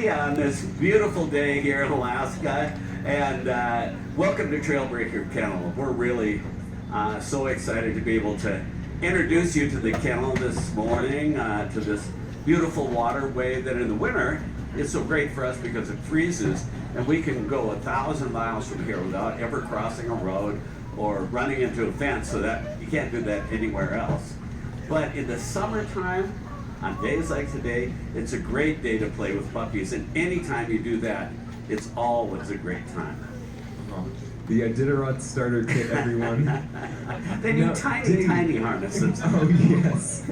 On this beautiful day here in Alaska, and welcome to Trailbreaker Kennel. We're really so excited to be able to introduce you to the kennel this morning, to this beautiful waterway that in the winter is so great for us because it freezes and we can go 1,000 miles from here without ever crossing a road or running into a fence, so that you can't do that anywhere else. But in the summertime, on days like today, it's a great day to play with puppies, and anytime you do that, it's always a great time. The Iditarod starter kit, everyone. They need tiny harnesses. Oh yes.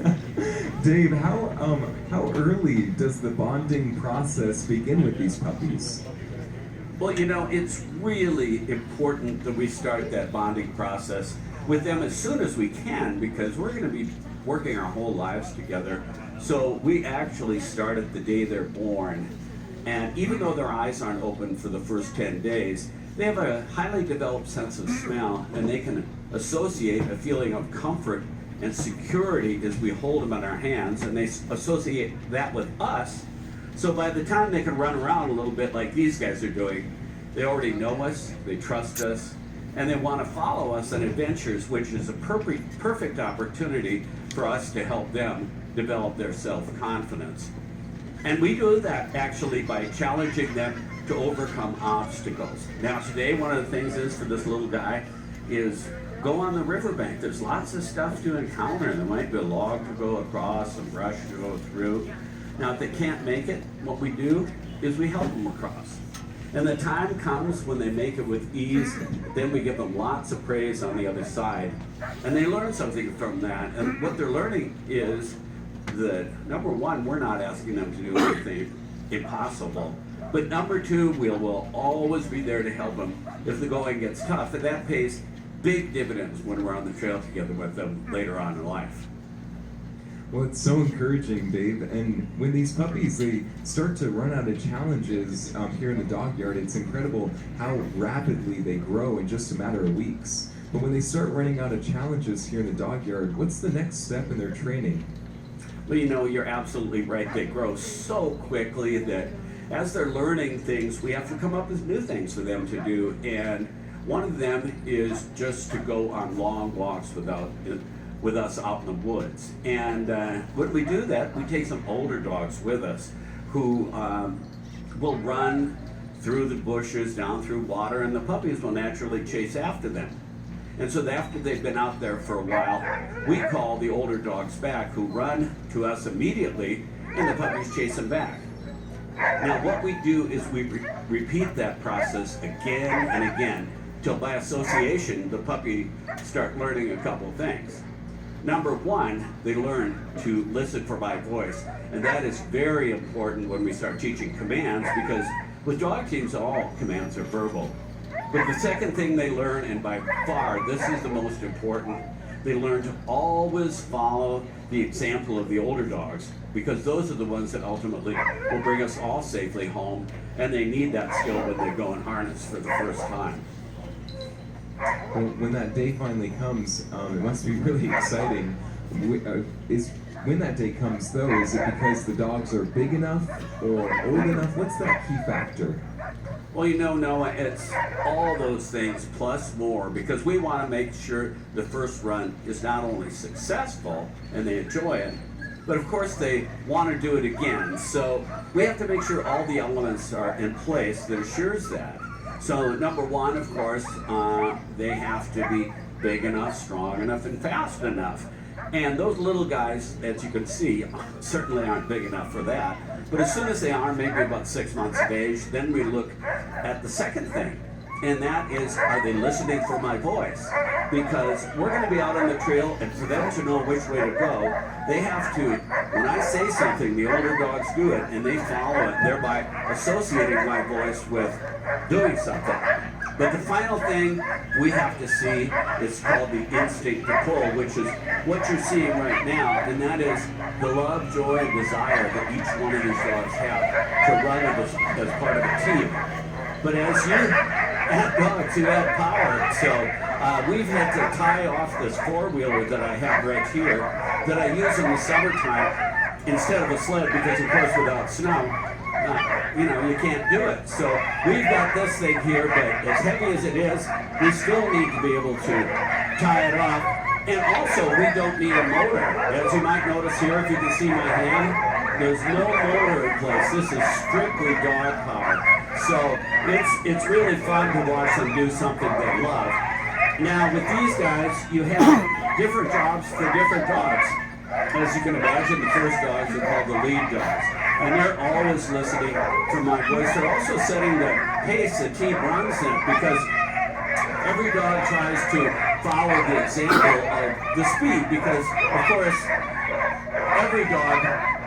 Dave, how early does the bonding process begin with these puppies? Well, you know, it's really important that we start that bonding process with them as soon as we can, because we're going to be working our whole lives together. So we actually start at the day they're born, and even though their eyes aren't open for the first 10 days, they have a highly developed sense of smell, and they can associate a feeling of comfort and security as we hold them in our hands, and they associate that with us. So by the time they can run around a little bit like these guys are doing, they already know us, they trust us, and they want to follow us on adventures, which is a perfect opportunity for us to help them develop their self-confidence. And we do that actually by challenging them to overcome obstacles. Now today, one of the things is for this little guy is go on the riverbank. There's lots of stuff to encounter. There might be a log to go across, some brush to go through. Now if they can't make it, what we do is we help them across. And the time comes when they make it with ease, then we give them lots of praise on the other side. And they learn something from that. And what they're learning is that, number one, we're not asking them to do anything impossible. But number two, we'll always be there to help them if the going gets tough. And that pays big dividends when we're on the trail together with them later on in life. Well, it's so encouraging, Dave. And when these puppies, they start to run out of challenges here in the dog yard, it's incredible how rapidly they grow in just a matter of weeks. But when they start running out of challenges here in the dog yard, what's the next step in their training? Well, you know, you're absolutely right. They grow so quickly that as they're learning things, we have to come up with new things for them to do. And one of them is just to go on long walks with us out in the woods. And when we do that, we take some older dogs with us who will run through the bushes, down through water, and the puppies will naturally chase after them. And so after they've been out there for a while, we call the older dogs back, who run to us immediately, and the puppies chase them back. Now what we do is we repeat that process again and again, till by association the puppy start learning a couple things. Number one, they learn to listen for my voice, and that is very important when we start teaching commands, because with dog teams all commands are verbal. But the second thing they learn, and by far this is the most important, they learn to always follow the example of the older dogs, because those are the ones that ultimately will bring us all safely home, and they need that skill when they go in harness for the first time. Well, when that day finally comes, it must be really exciting. When that day comes, though, is it because the dogs are big enough or old enough? What's that key factor? Well, you know, Noah, it's all those things plus more, because we want to make sure the first run is not only successful and they enjoy it, but of course they want to do it again. So we have to make sure all the elements are in place that assures that. So number one, of course, they have to be big enough, strong enough, and fast enough. And those little guys, as you can see, certainly aren't big enough for that. But as soon as they are maybe about 6 months of age, then we look at the second thing. And that is, are they listening for my voice? Because we're going to be out on the trail, and for them to know which way to go, they have to, when I say something, the older dogs do it, and they follow it, thereby associating my voice with doing something. But the final thing we have to see is called the instinct to pull, which is what you're seeing right now, and that is the love, joy, and desire that each one of these dogs have to run as part of a team. But as you have dogs who have power, so we've had to tie off this four-wheeler that I have right here that I use in the summertime instead of a sled, because of course without snow, you can't do it. So we've got this thing here, but as heavy as it is, we still need to be able to tie it off. And also, we don't need a motor. As you might notice here, if you can see my hand, there's no motor in place. This is strictly dog power. So it's really fun to watch them do something they love. Now, with these guys, you have different jobs for different dogs. As you can imagine, the first dogs are called the lead dogs. And they're always listening for my voice. They're also setting the pace that Team runs in, because every dog tries to follow the example of the speed, because, of course, every dog